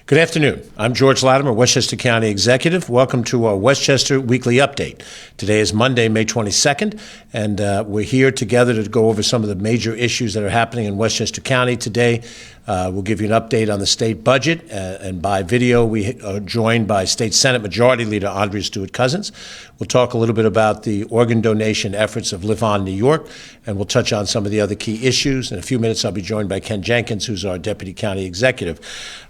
Good afternoon. I'm George Latimer, Westchester County Executive. Welcome to our Westchester Weekly Update. Today is Monday, May 22nd, and we're here together to go over some of the major issues that are happening in Westchester County today. We'll give you an update on the state budget, and by video we are joined by State Senate Majority Leader Andrea Stewart-Cousins. We'll talk a little bit about the organ donation efforts of Live On New York, and we'll touch on some of the other key issues. In a few minutes, I'll be joined by Ken Jenkins, who's our Deputy County Executive.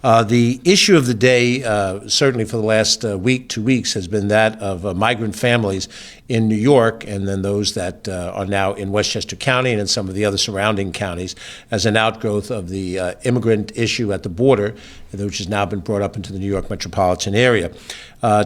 The issue of the day, certainly for the last week, 2 weeks, has been that of migrant families in New York, and then those that are now in Westchester County and in some of the other surrounding counties as an outgrowth of the immigrant issue at the border, which has now been brought up into the New York metropolitan area.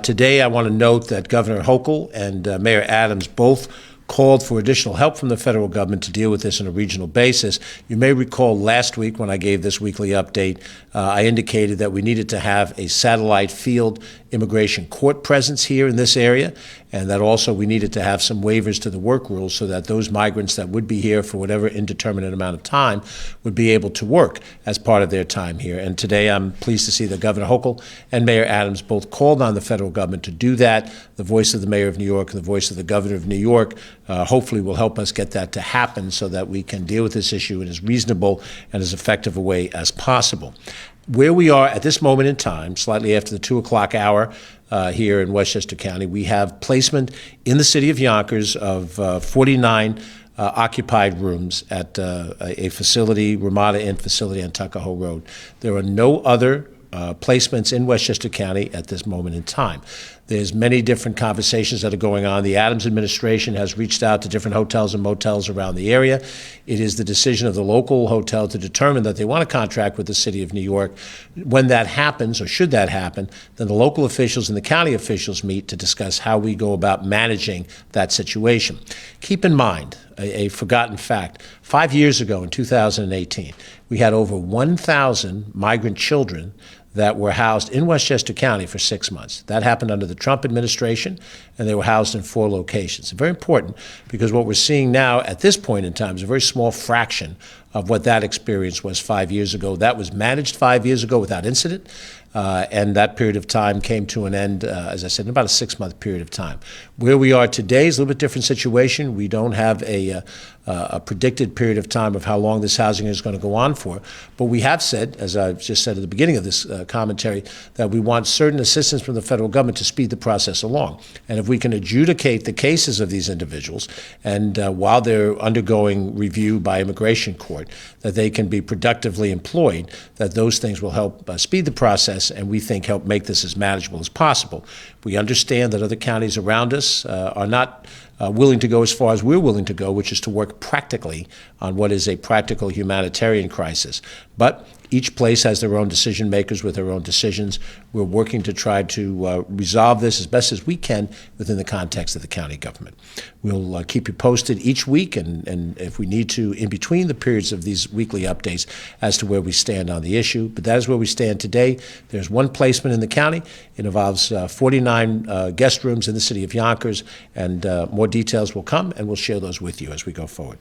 Today, I want to note that Governor Hochul and Mayor Adams both called for additional help from the federal government to deal with this on a regional basis. You may recall last week when I gave this weekly update, I indicated that we needed to have a satellite field immigration court presence here in this area, and that also we needed to have some waivers to the work rules so that those migrants that would be here for whatever indeterminate amount of time would be able to work as part of their time here. And today I'm pleased to see that Governor Hochul and Mayor Adams both called on the federal government to do that. The voice of the Mayor of New York and the voice of the Governor of New York hopefully will help us get that to happen so that we can deal with this issue in as reasonable and as effective a way as possible. Where we are at this moment in time, slightly after the 2 o'clock hour here in Westchester County, we have placement in the city of Yonkers of 49 occupied rooms at a facility, Ramada Inn facility on Tuckahoe Road. There are no other placements in Westchester County at this moment in time. There's many different conversations that are going on. The Adams administration has reached out to different hotels and motels around the area. It is the decision of the local hotel to determine that they want to contract with the city of New York. When that happens, or should that happen, then the local officials and the county officials meet to discuss how we go about managing that situation. Keep in mind a forgotten fact. 5 years ago, in 2018, we had over 1,000 migrant children that were housed in Westchester County for 6 months. That happened under the Trump administration, and they were housed in 4 locations. Very important, because what we're seeing now at this point in time is a very small fraction of what that experience was 5 years ago. That was managed 5 years ago without incident, and that period of time came to an end, as I said, in about a 6-month period of time. Where we are today is a little bit different situation. We don't have a predicted period of time of how long this housing is going to go on for, but we have said, as I just said at the beginning of this commentary, that we want certain assistance from the federal government to speed the process along. And if we can adjudicate the cases of these individuals, and while they're undergoing review by immigration court, that they can be productively employed, that those things will help speed the process, and we think help make this as manageable as possible. We understand that other counties around us are not willing to go as far as we're willing to go, which is to work practically on what is a practical humanitarian crisis. But each place has their own decision makers with their own decisions. We're working to try to resolve this as best as we can within the context of the county government. We'll keep you posted each week, and if we need to, in between the periods of these weekly updates, as to where we stand on the issue. But that is where we stand today. There's one placement in the county. It involves 49 guest rooms in the city of Yonkers, and more details will come, and we'll share those with you as we go forward.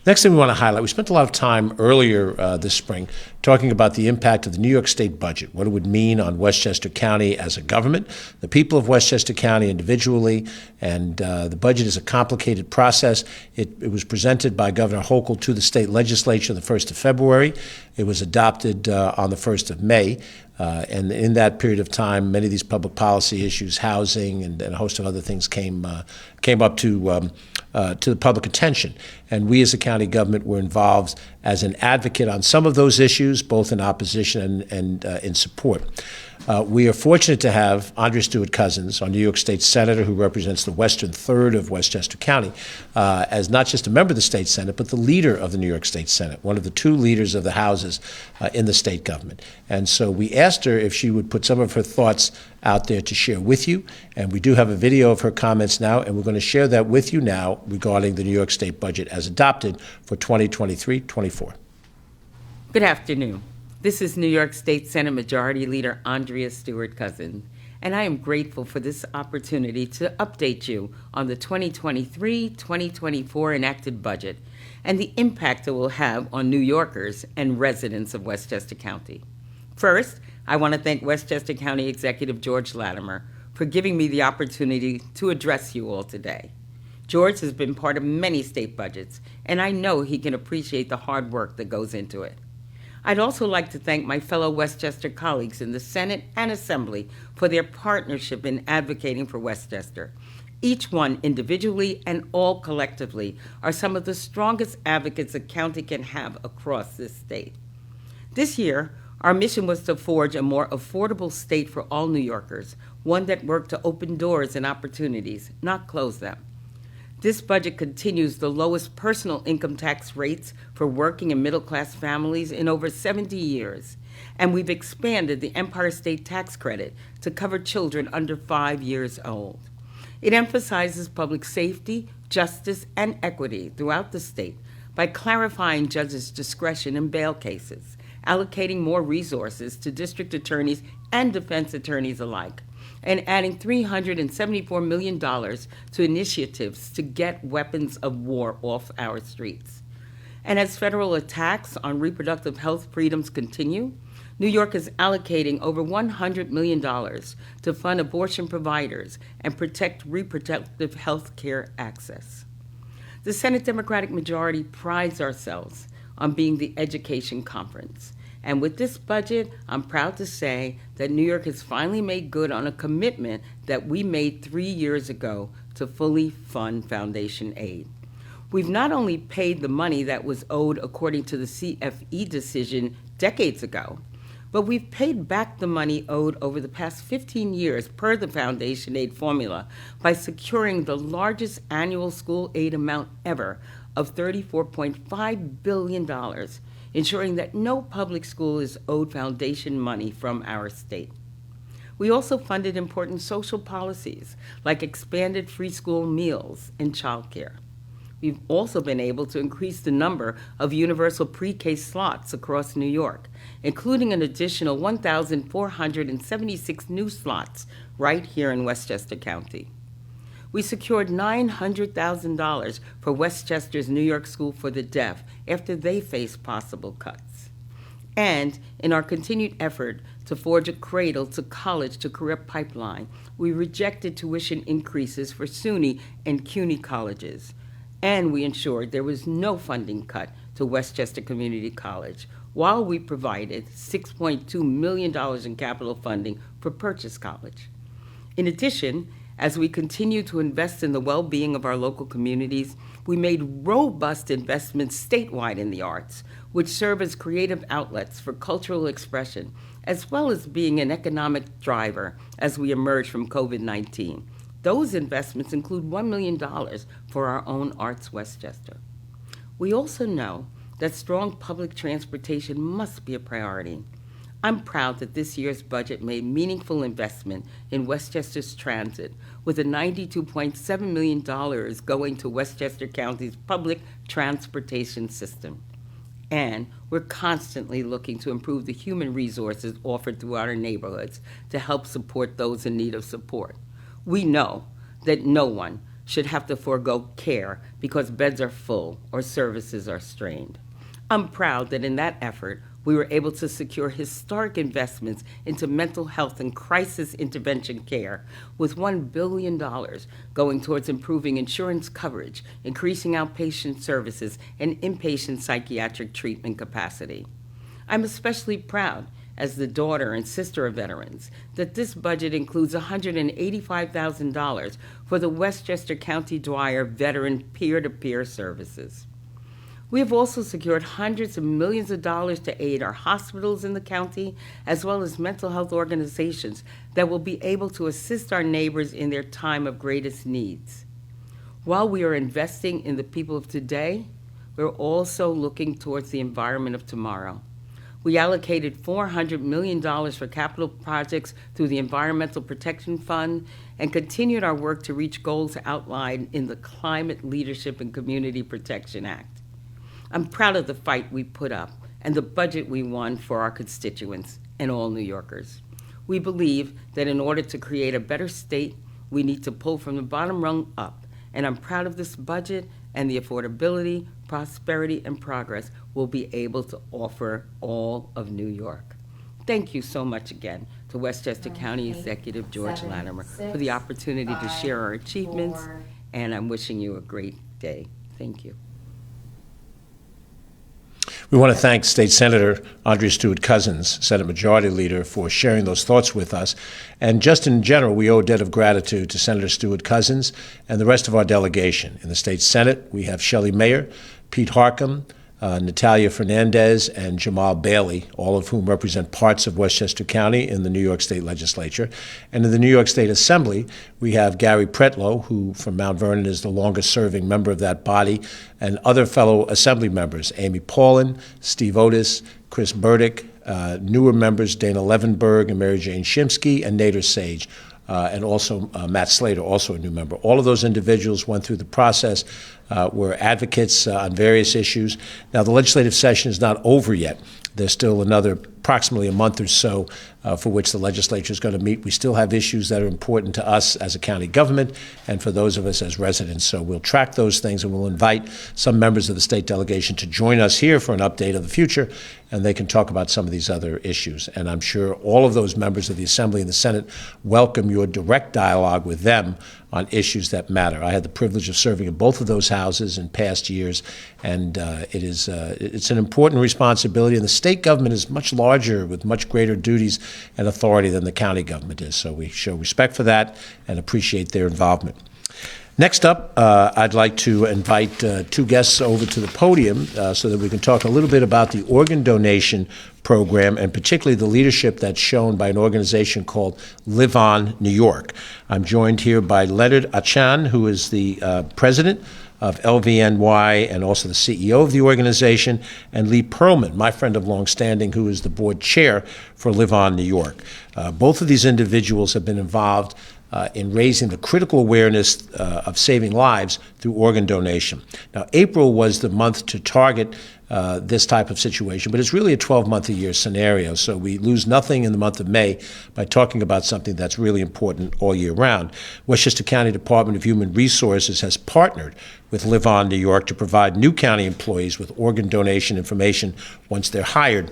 Next thing we want to highlight, we spent a lot of time earlier this spring talking about the impact of the New York State budget, what it would mean on Westchester County as a government, the people of Westchester County individually, and the budget is a complicated process. It was presented by Governor Hochul to the state legislature the 1st of February. It was adopted on the 1st of May. And in that period of time, many of these public policy issues, housing and a host of other things came up to the public attention. And we as a county government were involved as an advocate on some of those issues, both in opposition and in support. We are fortunate to have Andrea Stewart-Cousins, our New York State Senator, who represents the western third of Westchester County, as not just a member of the State Senate, but the leader of the New York State Senate, one of the 2 leaders of the houses in the state government. And so we asked her if she would put some of her thoughts out there to share with you. And we do have a video of her comments now, and we're going to share that with you now regarding the New York State budget as adopted for 2023-24. Good afternoon. This is New York State Senate Majority Leader Andrea Stewart-Cousins, and I am grateful for this opportunity to update you on the 2023-2024 enacted budget and the impact it will have on New Yorkers and residents of Westchester County. First, I want to thank Westchester County Executive George Latimer for giving me the opportunity to address you all today. George has been part of many state budgets, and I know he can appreciate the hard work that goes into it. I'd also like to thank my fellow Westchester colleagues in the Senate and Assembly for their partnership in advocating for Westchester. Each one individually and all collectively are some of the strongest advocates a county can have across this state. This year, our mission was to forge a more affordable state for all New Yorkers, one that worked to open doors and opportunities, not close them. This budget continues the lowest personal income tax rates for working and middle-class families in over 70 years, and we've expanded the Empire State Tax Credit to cover children under 5 years old. It emphasizes public safety, justice, and equity throughout the state by clarifying judges' discretion in bail cases, allocating more resources to district attorneys and defense attorneys alike, and adding $374 million to initiatives to get weapons of war off our streets. And as federal attacks on reproductive health freedoms continue, New York is allocating over $100 million to fund abortion providers and protect reproductive health care access. The Senate Democratic majority prides ourselves on being the education conference. And with this budget, I'm proud to say that New York has finally made good on a commitment that we made 3 years ago to fully fund foundation aid. We've not only paid the money that was owed according to the CFE decision decades ago, but we've paid back the money owed over the past 15 years per the foundation aid formula by securing the largest annual school aid amount ever of $34.5 billion, ensuring that no public school is owed foundation money from our state. We also funded important social policies like expanded free school meals and childcare. We've also been able to increase the number of universal pre-K slots across New York, including an additional 1,476 new slots right here in Westchester County. We secured $900,000 for Westchester's New York School for the Deaf after they faced possible cuts. And in our continued effort to forge a cradle to college to career pipeline, we rejected tuition increases for SUNY and CUNY colleges. And we ensured there was no funding cut to Westchester Community College, while we provided $6.2 million in capital funding for Purchase College. In addition, as we continue to invest in the well-being of our local communities, we made robust investments statewide in the arts, which serve as creative outlets for cultural expression, as well as being an economic driver as we emerge from COVID-19. Those investments include $1 million for our own Arts Westchester. We also know that strong public transportation must be a priority. I'm proud that this year's budget made meaningful investment in Westchester's transit, with a $92.7 million going to Westchester County's public transportation system. And we're constantly looking to improve the human resources offered throughout our neighborhoods to help support those in need of support. We know that no one should have to forego care because beds are full or services are strained. I'm proud that in that effort, we were able to secure historic investments into mental health and crisis intervention care, with $1 billion going towards improving insurance coverage, increasing outpatient services, and inpatient psychiatric treatment capacity. I'm especially proud, as the daughter and sister of veterans, that this budget includes $185,000 for the Westchester County Dwyer Veteran Peer-to-Peer Services. We have also secured hundreds of millions of dollars to aid our hospitals in the county, as well as mental health organizations that will be able to assist our neighbors in their time of greatest needs. While we are investing in the people of today, we're also looking towards the environment of tomorrow. We allocated $400 million for capital projects through the Environmental Protection Fund and continued our work to reach goals outlined in the Climate Leadership and Community Protection Act. I'm proud of the fight we put up and the budget we won for our constituents and all New Yorkers. We believe that in order to create a better state, we need to pull from the bottom rung up, and I'm proud of this budget and the affordability, prosperity, and progress we'll be able to offer all of New York. Thank you so much again to Westchester County Executive George Latimer for the opportunity to share our achievements, and I'm wishing you a great day. Thank you. We want to thank State Senator Andrea Stewart-Cousins, Senate Majority Leader, for sharing those thoughts with us. And just in general, we owe a debt of gratitude to Senator Stewart-Cousins and the rest of our delegation. In the State Senate, we have Shelley Mayer, Pete Harcum, Natalia Fernandez, and Jamal Bailey, all of whom represent parts of Westchester County in the New York State Legislature. And in the New York State Assembly, we have Gary Pretlow, who from Mount Vernon is the longest-serving member of that body, and other fellow Assembly members, Amy Paulin, Steve Otis, Chris Burdick, newer members Dana Levenberg and Mary Jane Shimsky, and Nader Sage. And also Matt Slater, also a new member. All of those individuals went through the process, were advocates on various issues. Now, the legislative session is not over yet. There's still another approximately a month or so for which the legislature is going to meet. We still have issues that are important to us as a county government and for those of us as residents. So we'll track those things, and we'll invite some members of the state delegation to join us here for an update of the future, and they can talk about some of these other issues. And I'm sure all of those members of the Assembly and the Senate welcome your direct dialogue with them on issues that matter. I had the privilege of serving in both of those houses in past years, and it's an important responsibility. And the state government is much larger with much greater duties and authority than the county government is. So we show respect for that and appreciate their involvement. Next up, I'd like to invite two guests over to the podium so that we can talk a little bit about the organ donation program, and particularly the leadership that's shown by an organization called Live On New York. I'm joined here by Leonard Achan, who is the president of LVNY and also the CEO of the organization, and Lee Perlman, my friend of long standing, who is the board chair for Live On New York. Both of these individuals have been involved in raising the critical awareness of saving lives through organ donation. Now, April was the month to target this type of situation, but it's really a 12-month-a-year scenario, so we lose nothing in the month of May by talking about something that's really important all year round. Westchester County Department of Human Resources has partnered with Live On New York to provide new county employees with organ donation information once they're hired.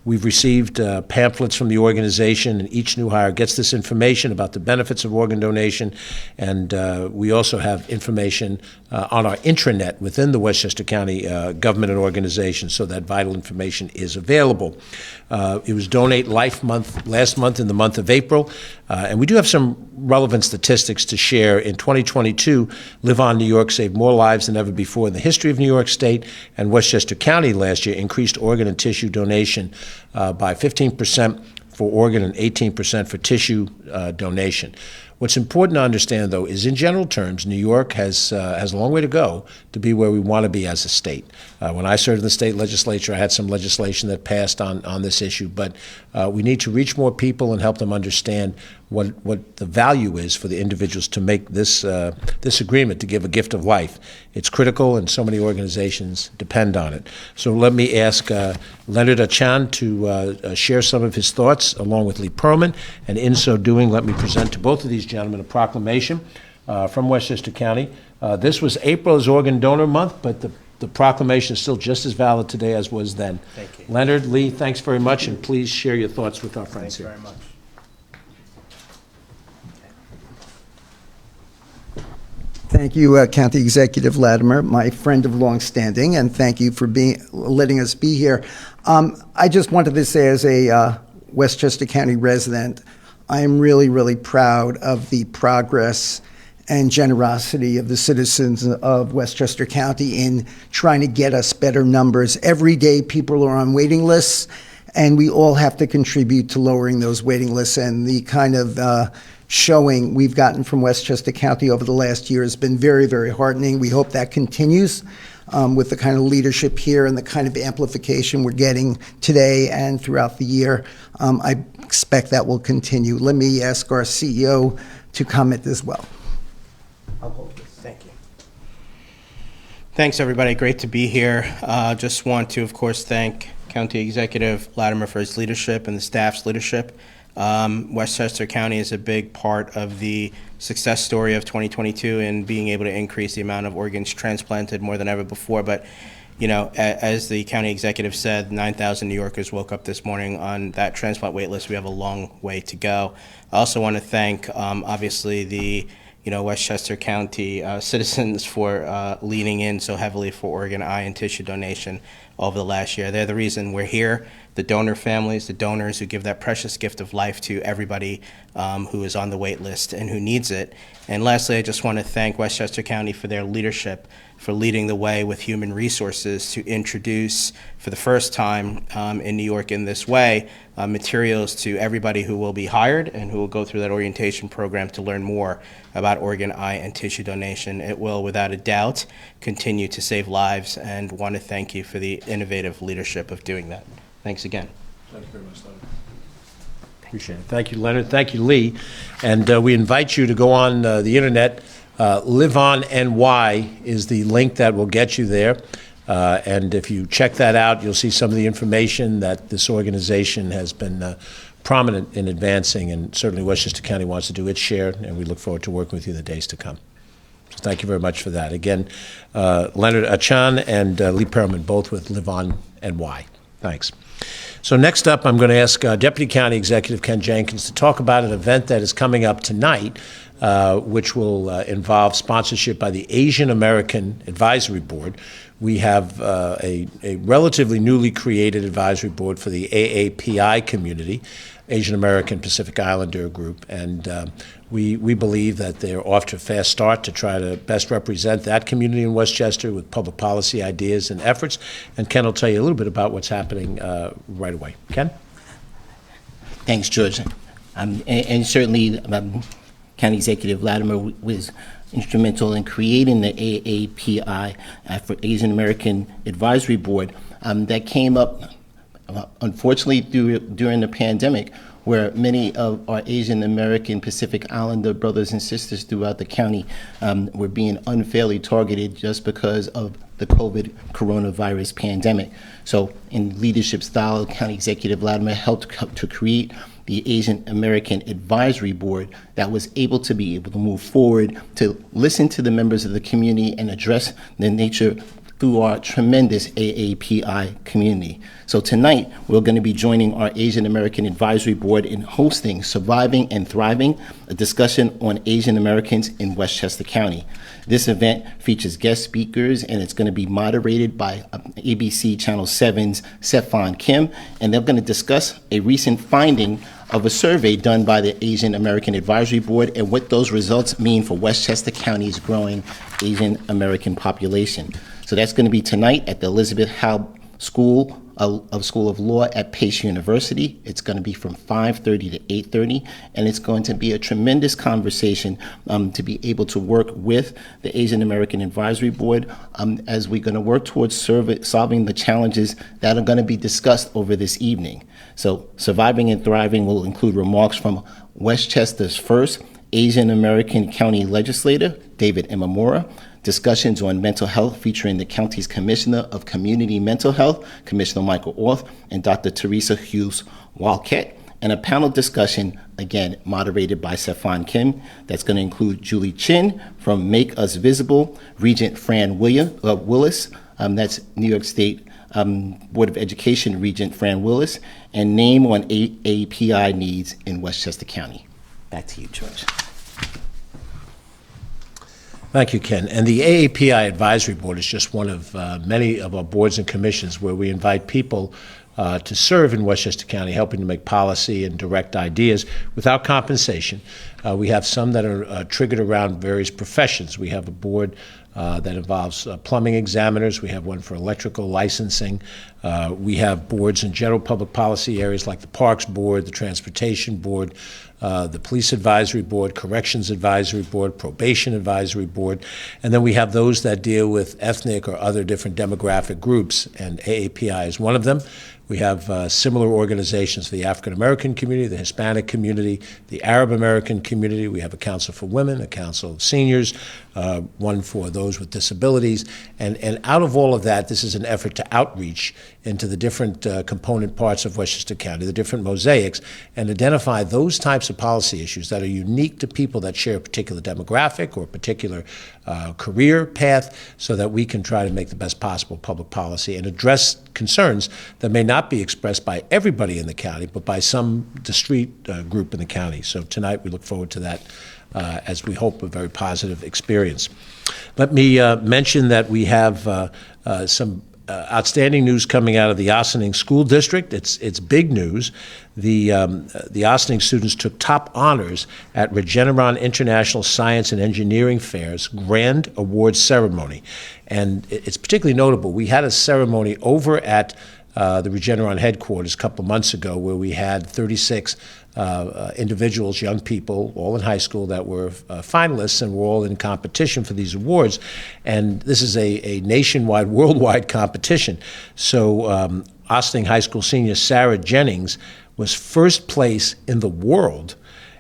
We've received pamphlets from the organization, and each new hire gets this information about the benefits of organ donation, and we also have information on our intranet within the Westchester County government and organization, so that vital information is available. It was Donate Life Month last month in the month of April, and we do have some relevant statistics to share. In 2022, Live On New York saved more lives than ever before in the history of New York State, and Westchester County last year increased organ and tissue donation by 15% for organ and 18% for tissue donation. What's important to understand, though, is in general terms, New York has a long way to go to be where we want to be as a state. When I served in the state legislature, I had some legislation that passed on this issue, but we need to reach more people and help them understand what the value is for the individuals to make this agreement to give a gift of life. It's critical, and so many organizations depend on it. So let me ask Leonard Achan to share some of his thoughts along with Lee Perlman, and in so doing, let me present to both of these gentlemen a proclamation from Westchester County. This was April's Organ Donor Month, but the proclamation is still just as valid today as was then. Thank you. Leonard, Lee, thanks very much, and please share your thoughts with our friends here. Thanks very much. Thank you, County Executive Latimer, my friend of long standing, and thank you for letting us be here. I just wanted to say, as a Westchester County resident, I am really, really proud of the progress and generosity of the citizens of Westchester County in trying to get us better numbers. Every day, people are on waiting lists, and we all have to contribute to lowering those waiting lists. And the kind of showing we've gotten from Westchester County over the last year has been very, very heartening. We hope that continues with the kind of leadership here and the kind of amplification we're getting today and throughout the year. I expect that will continue. Let me ask our CEO to comment as well. I'll hold this. Thank you. Thanks, everybody. Great to be here. Just want to, of course, thank County Executive Latimer for his leadership and the staff's leadership. Westchester County is a big part of the success story of 2022 in being able to increase the amount of organs transplanted more than ever before. But As the county executive said, 9,000 New Yorkers woke up this morning on that transplant wait list. We have a long way to go. I also want to thank, obviously, the Westchester County citizens for leaning in so heavily for organ, eye, and tissue donation over the last year. They're the reason we're here. The donor families, the donors who give that precious gift of life to everybody who is on the wait list and who needs it. And lastly, I just want to thank Westchester County for their leadership, for leading the way with human resources to introduce, for the first time in New York in this way, materials to everybody who will be hired and who will go through that orientation program to learn more about organ, eye, and tissue donation. It will, without a doubt, continue to save lives, and want to thank you for the innovative leadership of doing that. Thanks again. Thank you very much, Leonard. Appreciate it. Thank you, Leonard. Thank you, Lee. And we invite you to go on the internet. Live On NY is the link that will get you there. And if you check that out, you'll see some of the information that this organization has been prominent in advancing, and certainly Westchester County wants to do its share, and we look forward to working with you in the days to come. So thank you very much for that. Again, Leonard Achan and Lee Perlman, both with Live On NY. Thanks. So next up, I'm going to ask Deputy County Executive Ken Jenkins to talk about an event that is coming up tonight, which will involve sponsorship by the Asian American Advisory Board. We have a relatively newly created advisory board for the AAPI community, Asian American Pacific Islander group, and we believe that they're off to a fast start to try to best represent that community in Westchester with public policy ideas and efforts. And Ken will tell you a little bit about what's happening right away. Ken? Thanks, George. And certainly, County Executive Latimer was instrumental in creating the AAPI, for Asian American Advisory Board, that came up, unfortunately, during the pandemic, where many of our Asian American Pacific Islander brothers and sisters throughout the county were being unfairly targeted just because of the COVID coronavirus pandemic. So in leadership style, County Executive Latimer helped to create the Asian American Advisory Board that was able to move forward to listen to the members of the community and address the nature through our tremendous AAPI community. So tonight, we're going to be joining our Asian American Advisory Board in hosting Surviving and Thriving, a discussion on Asian Americans in Westchester County. This event features guest speakers, and it's going to be moderated by ABC Channel 7's Sefan Kim, and they're going to discuss a recent finding of a survey done by the Asian American Advisory Board and what those results mean for Westchester County's growing Asian American population. So that's going to be tonight at the Elizabeth Howe School of Law at Pace University. It's going to be from 5:30 to 8:30, and it's going to be a tremendous conversation to be able to work with the Asian American Advisory Board as we're going to work towards solving the challenges that are going to be discussed over this evening. So Surviving and Thriving will include remarks from Westchester's first Asian American County Legislator, David Imamura, discussions on mental health featuring the county's Commissioner of Community Mental Health, Commissioner Michael Orth, and Dr. Teresa Hughes Walkett, and a panel discussion, again, moderated by Sefan Kim, that's going to include Julie Chin from Make Us Visible, Regent Fran Willis, that's New York State Board of Education Regent Fran Willis, and name on AAPI needs in Westchester County. Back to you, George. Thank you, Ken. And the AAPI Advisory Board is just one of many of our boards and commissions where we invite people to serve in Westchester County, helping to make policy and direct ideas without compensation. We have some that are triggered around various professions. We have a board that involves plumbing examiners. We have one for electrical licensing. We have boards in general public policy areas like the Parks Board, the Transportation Board, the Police Advisory Board, Corrections Advisory Board, Probation Advisory Board, and then we have those that deal with ethnic or other different demographic groups, and AAPI is one of them. We have similar organizations for the African American community, the Hispanic community, the Arab American community. We have a council for women, a council of seniors, one for those with disabilities. And out of all of that, this is an effort to outreach into the different component parts of Westchester County, the different mosaics, and identify those types of policy issues that are unique to people that share a particular demographic or a particular career path, so that we can try to make the best possible public policy and address concerns that may not be expressed by everybody in the county, but by some discrete group in the county. So tonight we look forward to that, as we hope, a very positive experience. Let me mention that we have some outstanding news coming out of the Ossining School District. It's big news. The Ossining students took top honors at Regeneron International Science and Engineering Fair's Grand Awards Ceremony. And it's particularly notable. We had a ceremony over at the Regeneron headquarters a couple of months ago, where we had 36 individuals, young people, all in high school, that were finalists and were all in competition for these awards. And this is a nationwide, worldwide competition. So Ossining High School senior Sarah Jennings was first place in the world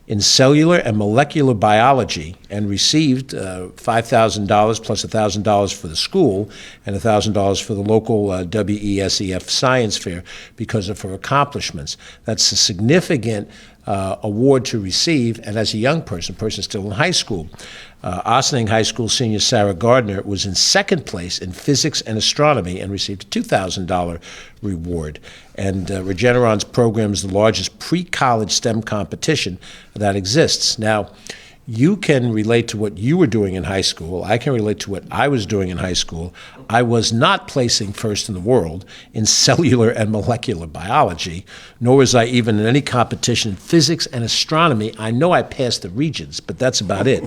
in cellular and molecular biology, and received $5,000 plus $1,000 for the school and $1,000 for the local WESEF science fair because of her accomplishments. That's a significant award to receive, and as a young person still in high school. Ossining High School senior Sarah Gardner was in second place in physics and astronomy and received a $2,000 reward. And Regeneron's program is the largest pre-college STEM competition that exists. Now, you can relate to what you were doing in high school. I can relate to what I was doing in high school. I was not placing first in the world in cellular and molecular biology, nor was I even in any competition in physics and astronomy. I know I passed the Regents, but that's about it.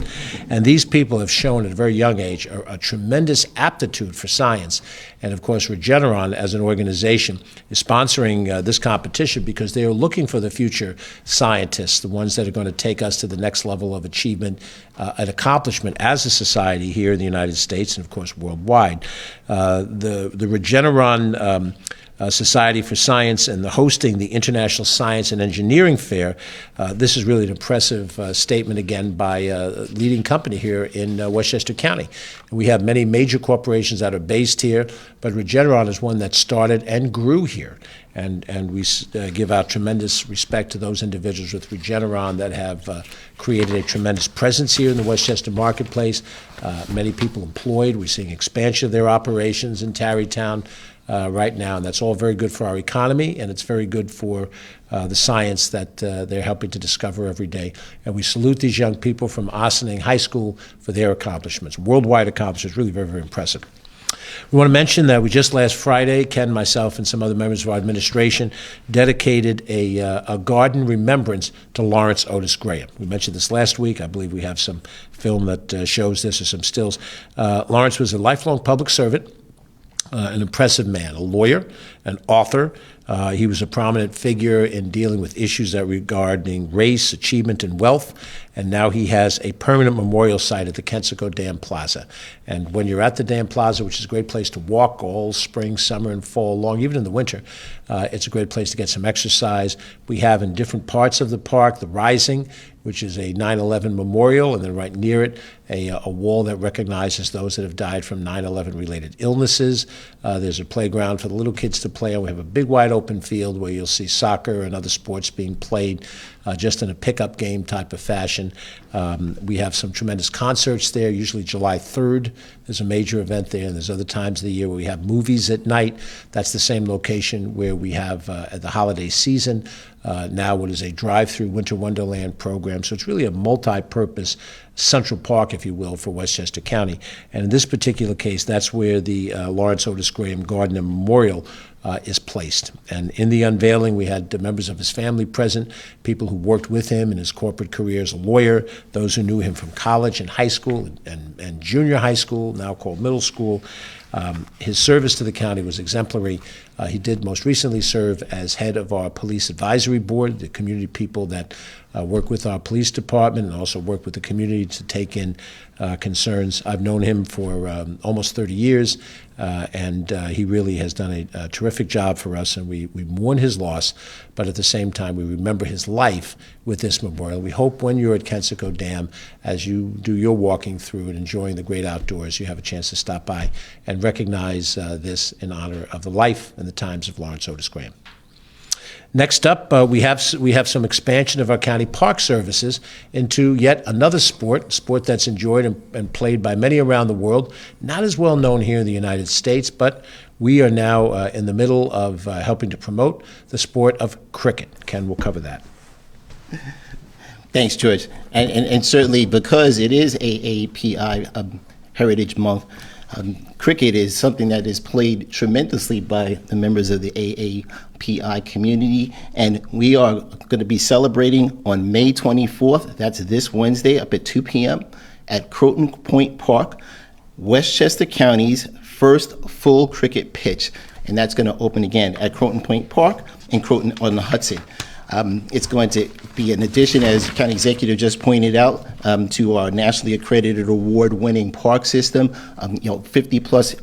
And these people have shown at a very young age a tremendous aptitude for science. And of course, Regeneron, as an organization, is sponsoring this competition because they are looking for the future scientists, the ones that are going to take us to the next level of achievement and accomplishment as a society here in the United States and, of course, worldwide. The Regeneron Society for Science and the hosting the International Science and Engineering Fair, this is really an impressive statement, again, by a leading company here in Westchester County. We have many major corporations that are based here, but Regeneron is one that started and grew here. And we give out tremendous respect to those individuals with Regeneron that have created a tremendous presence here in the Westchester marketplace. Many people employed. We're seeing expansion of their operations in Tarrytown right now, and that's all very good for our economy, and it's very good for the science that they're helping to discover every day. And we salute these young people from Ossining High School for their accomplishments, worldwide accomplishments, really very, very impressive. We want to mention that we just last Friday, Ken, myself, and some other members of our administration dedicated a garden remembrance to Lawrence Otis Graham. We mentioned this last week. I believe we have some film that shows this, or some stills. Lawrence was a lifelong public servant, an impressive man, a lawyer, an author. He was a prominent figure in dealing with issues that regarding race, achievement, and wealth. And now he has a permanent memorial site at the Kensico Dam Plaza. And when you're at the Dam Plaza, which is a great place to walk all spring, summer, and fall long, even in the winter, it's a great place to get some exercise. We have in different parts of the park the Rising, which is a 9/11 memorial, and then right near it, a wall that recognizes those that have died from 9/11 related illnesses. There's a playground for the little kids to play on. We have a big wide open field where you'll see soccer and other sports being played just in a pickup game type of fashion. We have some tremendous concerts there, usually July 3rd. There's a major event there, and there's other times of the year where we have movies at night. That's the same location where we have at the holiday season now what is a drive-through Winter Wonderland program. So it's really a multi-purpose central park, if you will, for Westchester County. And in this particular case, that's where the Lawrence Otis Graham Garden and Memorial is placed. And in the unveiling, we had members of his family present, people who worked with him in his corporate career as a lawyer, those who knew him from college and high school and junior high school, now called middle school. His service to the county was exemplary. He did most recently serve as head of our police advisory board, the community people that work with our police department and also work with the community to take in concerns. I've known him for almost 30 years. and he really has done a terrific job for us, and we mourn his loss, but at the same time, we remember his life with this memorial. We hope when you're at Kensico Dam, as you do your walking through and enjoying the great outdoors, you have a chance to stop by and recognize this in honor of the life and the times of Lawrence Otis Graham. Next up, we have some expansion of our county park services into yet another sport that's enjoyed and played by many around the world. Not as well known here in the United States, but we are now in the middle of helping to promote the sport of cricket. Ken will cover that. Thanks, George. And certainly because it is AAPI Heritage Month, cricket is something that is played tremendously by the members of the AAPI community, and we are going to be celebrating on May 24th, that's this Wednesday, up at 2 p.m. at Croton Point Park, Westchester County's first full cricket pitch, and that's going to open again at Croton Point Park in Croton on the Hudson. It's going to be an addition, as County Executive just pointed out, to our nationally accredited award-winning park system. 50-plus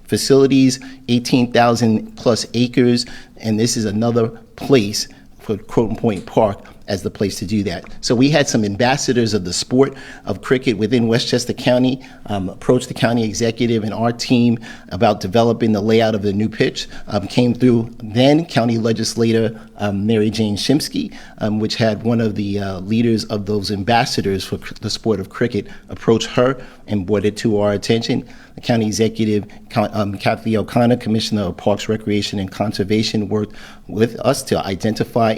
facilities, 18,000-plus acres, and this is another place for Croton Point Park as the place to do that. So we had some ambassadors of the sport of cricket within Westchester County approach the county executive and our team about developing the layout of the new pitch. Came through then County Legislator Mary Jane Shimsky, which had one of the leaders of those ambassadors for the sport of cricket approach her and brought it to our attention. The county executive, Kathy O'Connor, Commissioner of Parks, Recreation, and Conservation, worked with us to identify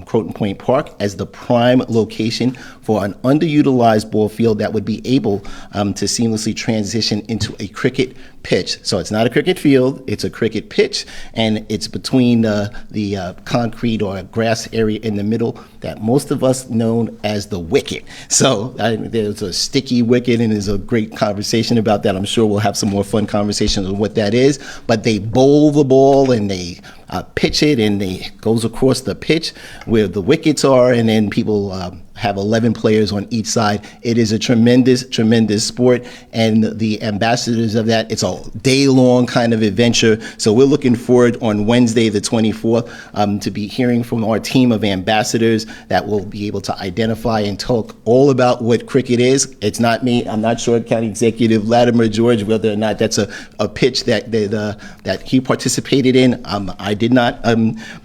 Croton Point Park as the prime location for an underutilized ball field that would be able to seamlessly transition into a cricket pitch. So it's not a cricket field, it's a cricket pitch, and it's between the concrete or grass area in the middle that most of us know as the wicket. So there's a sticky wicket, and there's a great conversation about that. I'm sure we'll have some more fun conversations on what that is, but they bowl the ball and they pitch it, and it goes across the pitch where the wickets are, and then people have 11 players on each side. It is a tremendous, tremendous sport, and the ambassadors of that, it's a day-long kind of adventure. So we're looking forward on Wednesday, the 24th, to be hearing from our team of ambassadors that will be able to identify and talk all about what cricket is. It's not me. I'm not sure, County Executive Latimer, George, whether or not that's a pitch that he participated in. I did not,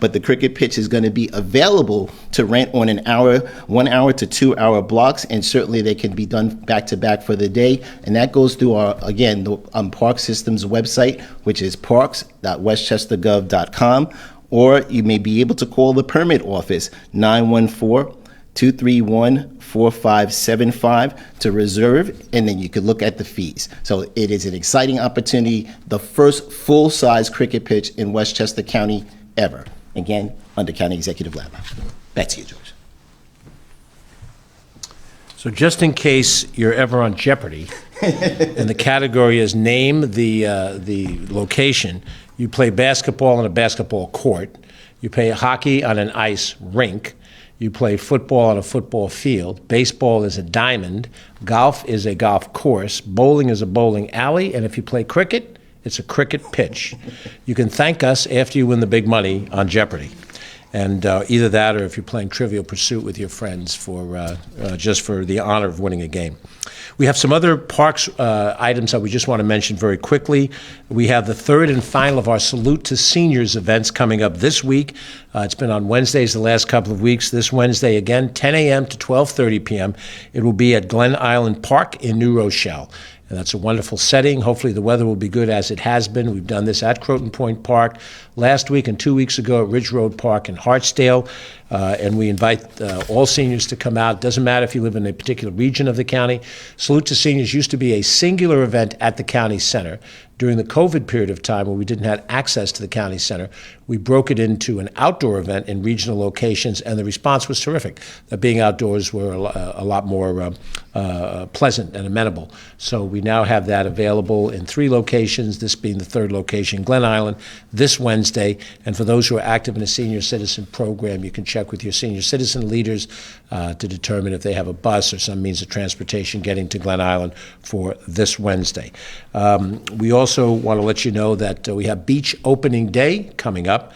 but the cricket pitch is going to be available to rent on 1 hour to 2 hour blocks, and certainly they can be done back to back for the day. And that goes through our, again, the Park Systems website, which is parks.westchestergov.com, or you may be able to call the permit office, 914-231-4575 to reserve, and then you can look at the fees. So it is an exciting opportunity, the first full-size cricket pitch in Westchester County ever. Again, under County Executive Latimer. Back to you, George. So just in case you're ever on Jeopardy, and the category is name the location, you play basketball on a basketball court, you play hockey on an ice rink, you play football on a football field, baseball is a diamond, golf is a golf course, bowling is a bowling alley, and if you play cricket, it's a cricket pitch. You can thank us after you win the big money on Jeopardy. And either that, or if you're playing Trivial Pursuit with your friends for just for the honor of winning a game. We have some other parks items that we just want to mention very quickly. We have the third and final of our Salute to Seniors events coming up this week. It's been on Wednesdays the last couple of weeks. This Wednesday, again, 10 a.m. to 12:30 p.m. It will be at Glen Island Park in New Rochelle. And that's a wonderful setting. Hopefully the weather will be good as it has been. We've done this at Croton Point Park last week and 2 weeks ago at Ridge Road Park in Hartsdale. And we invite all seniors to come out. Doesn't matter if you live in a particular region of the county. Salute to Seniors used to be a singular event at the county center. During the COVID period of time when we didn't have access to the county center, we broke it into an outdoor event in regional locations, and the response was terrific. Being outdoors were a lot more pleasant and amenable. So we now have that available in 3 locations, this being the third location, Glen Island, this Wednesday. And for those who are active in a senior citizen program, you can check check with your senior citizen leaders to determine if they have a bus or some means of transportation getting to Glen Island for this Wednesday. We also want to let you know that we have Beach Opening Day coming up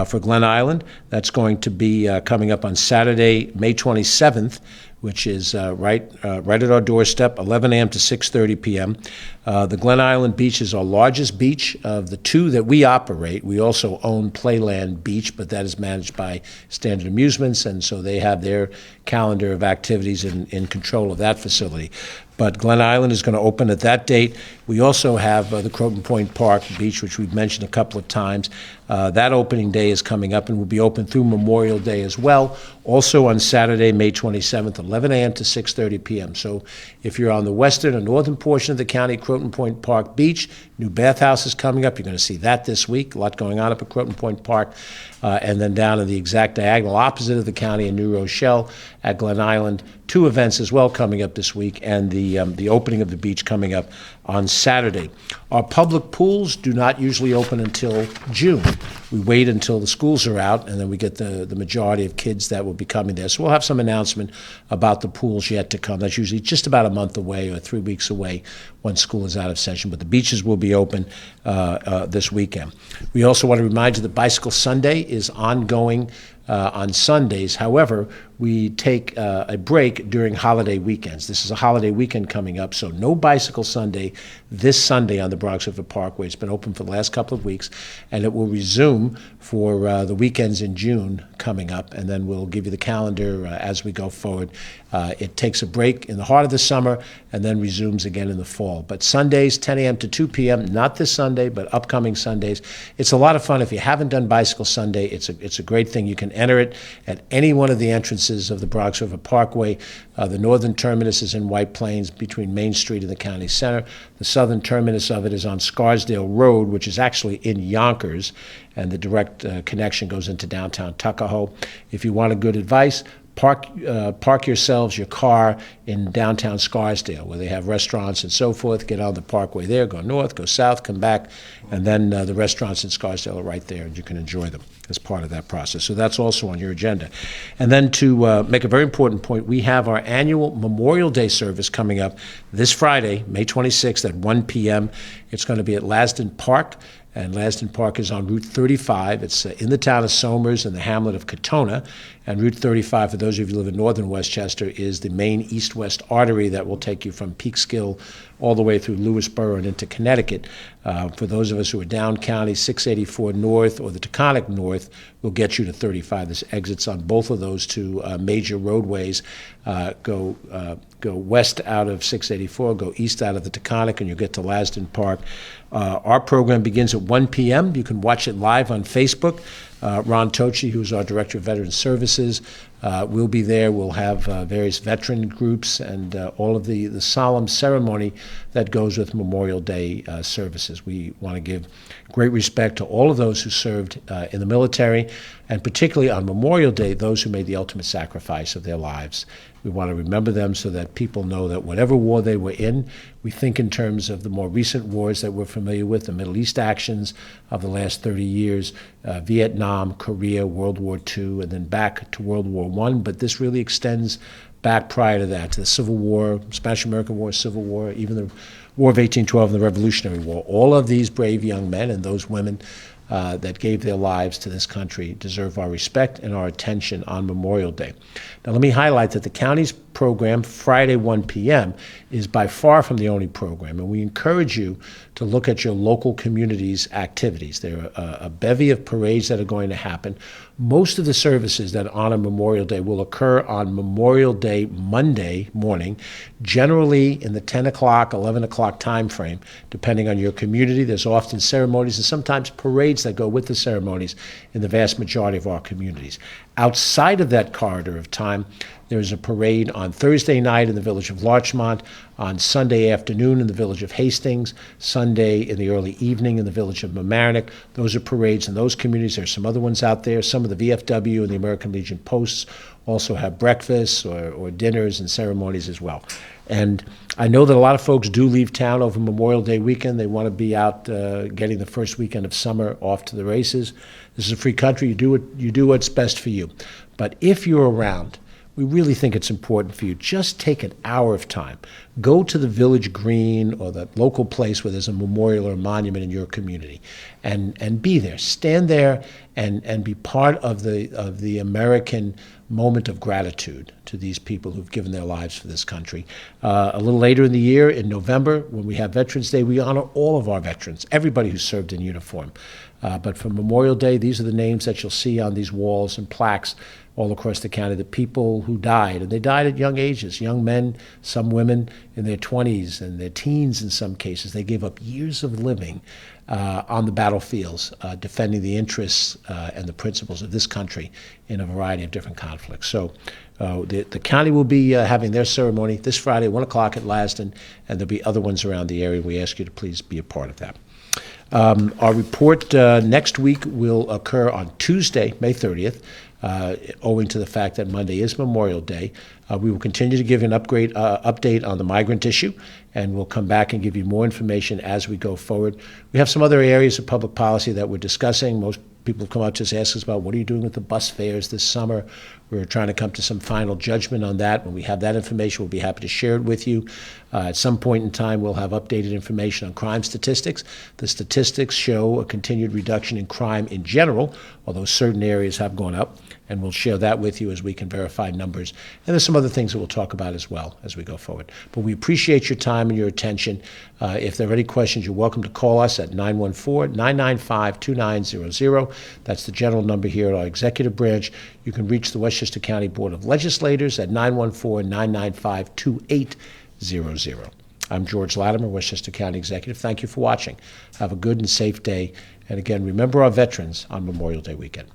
for Glen Island. That's going to be coming up on Saturday, May 27th, which is right at our doorstep, 11 a.m. to 6:30 p.m. The Glen Island Beach is our largest beach of the two that we operate. We also own Playland Beach, but that is managed by Standard Amusements, and so they have their calendar of activities in control of that facility. But Glen Island is going to open at that date. We also have the Croton Point Park Beach, which we've mentioned a couple of times. That opening day is coming up and will be open through Memorial Day as well. Also on Saturday, May 27th, 11 a.m. to 6:30 p.m. So if you're on the western or northern portion of the county, Croton Point Park Beach, new bathhouse is coming up. You're going to see that this week. A lot going on up at Croton Point Park. And then down in the exact diagonal opposite of the county in New Rochelle at Glen Island, two events as well coming up this week, and the opening of the beach coming up on Saturday. Our public pools do not usually open until June. We wait until the schools are out, and then we get the majority of kids that will be coming there. So we'll have some announcement about the pools yet to come. That's usually just about a month away or 3 weeks away when school is out of session, but the beaches will be open this weekend. We also want to remind you that Bicycle Sunday is ongoing on Sundays. However, we take a break during holiday weekends. This is a holiday weekend coming up, so no Bicycle Sunday this Sunday on the Bronx River Parkway. It's been open for the last couple of weeks, and it will resume for the weekends in June coming up, and then we'll give you the calendar as we go forward. It takes a break in the heart of the summer and then resumes again in the fall. But Sundays, 10 a.m. to 2 p.m., not this Sunday, but upcoming Sundays. It's a lot of fun. If you haven't done Bicycle Sunday, it's a great thing. You can enter it at any one of the entrances of the Bronx River Parkway. The northern terminus is in White Plains between Main Street and the county center. The southern terminus of it is on Scarsdale Road, which is actually in Yonkers, and the direct connection goes into downtown Tuckahoe. If you want a good advice, park your car in downtown Scarsdale, where they have restaurants and so forth. Get on the parkway there, go north, go south, come back, and then the restaurants in Scarsdale are right there, and you can enjoy them as part of that process. So that's also on your agenda. And then to make a very important point, we have our annual Memorial Day service coming up this Friday, May 26th at 1 p.m. It's going to be at Lasden Park. And Lasden Park is on Route 35. It's in the town of Somers in the hamlet of Katona. And Route 35, for those of you who live in northern Westchester, is the main east-west artery that will take you from Peekskill all the way through Lewisboro and into Connecticut. For those of us who are down county, 684 North or the Taconic North will get you to 35. There's exits on both of those two major roadways. Go west out of 684, go east out of the Taconic, and you'll get to Lasden Park. Our program begins at 1 p.m. You can watch it live on Facebook. Ron Tochi, who's our Director of Veteran Services, will be there. We'll have various veteran groups and all of the solemn ceremony that goes with Memorial Day services. We want to give great respect to all of those who served in the military, and particularly on Memorial Day, those who made the ultimate sacrifice of their lives. We want to remember them so that people know that whatever war they were in, we think in terms of the more recent wars that we're familiar with, the Middle East actions of the last 30 years, Vietnam, Korea, World War II, and then back to World War I. But this really extends back prior to that, to the Civil War, Spanish-American War, Civil War, even the War of 1812 and the Revolutionary War. All of these brave young men and those women that gave their lives to this country deserve our respect and our attention on Memorial Day. Now, let me highlight that the county's program, Friday 1 p.m., is by far from the only program, and we encourage you to look at your local community's activities. There are a bevy of parades that are going to happen. Most of the services that honor Memorial Day will occur on Memorial Day Monday morning, generally in the 10 o'clock, 11 o'clock time frame, depending on your community. There's often ceremonies and sometimes parades that go with the ceremonies in the vast majority of our communities. Outside of that corridor of time, there's a parade on Thursday night in the village of Larchmont, on Sunday afternoon in the village of Hastings, Sunday in the early evening in the village of Mamaroneck. Those are parades in those communities. There's some other ones out there. Some of the VFW and the American Legion posts also have breakfasts or dinners and ceremonies as well. And I know that a lot of folks do leave town over Memorial Day weekend. They want to be out getting the first weekend of summer off to the races. This is a free country. You do what's best for you. But if you're around, we really think it's important for you. Just take an hour of time. Go to the village green or the local place where there's a memorial or a monument in your community and be there. Stand there and be part of the American moment of gratitude to these people who've given their lives for this country. A little later in the year, in November, when we have Veterans Day, we honor all of our veterans, everybody who served in uniform. But for Memorial Day, these are the names that you'll see on these walls and plaques all across the county, the people who died. And they died at young ages, young men, some women in their 20s and their teens in some cases. They gave up years of living on the battlefields, defending the interests and the principles of this country in a variety of different conflicts. So the county will be having their ceremony this Friday, 1 o'clock at Laston, and there'll be other ones around the area. We ask you to please be a part of that. Our report next week will occur on Tuesday, May 30th, owing to the fact that Monday is Memorial Day. We will continue to give you an update on the migrant issue, and we'll come back and give you more information as we go forward. We have some other areas of public policy that we're discussing. Most people have come up to us, ask us about what are you doing with the bus fares this summer. We're trying to come to some final judgment on that. When we have that information, we'll be happy to share it with you. At some point in time, we'll have updated information on crime statistics. The statistics show a continued reduction in crime in general, although certain areas have gone up, and we'll share that with you as we can verify numbers. And there's some other things that we'll talk about as well as we go forward. But we appreciate your time and your attention. If there are any questions, you're welcome to call us at 914-995-2900. That's the general number here at our executive branch. You can reach the Westchester County Board of Legislators at 914-995-2800. I'm George Latimer, Westchester County Executive. Thank you for watching. Have a good and safe day. And again, remember our veterans on Memorial Day weekend.